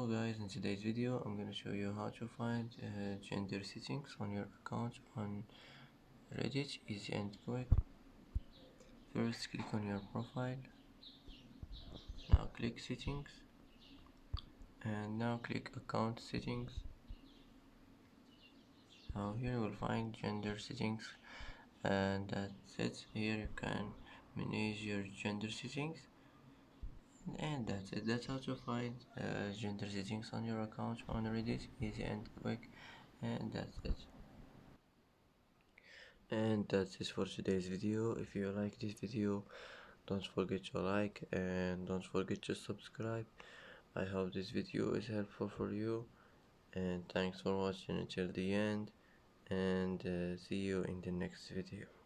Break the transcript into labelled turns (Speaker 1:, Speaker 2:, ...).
Speaker 1: Hello guys, in today's video I'm going to show you how to find gender settings on your account on Reddit. Easy and quick. First click on your profile, now click settings, and now click account settings. Now here you will find gender settings, and that's it. Here you can manage your gender settings, and that's it. That's how to find gender settings on your account on Reddit. Easy and quick, and that's it. And that's it for today's video. If you like this video, don't forget to like and don't forget to subscribe. I hope this video is helpful for you, and thanks for watching until the end, and see you in the next video.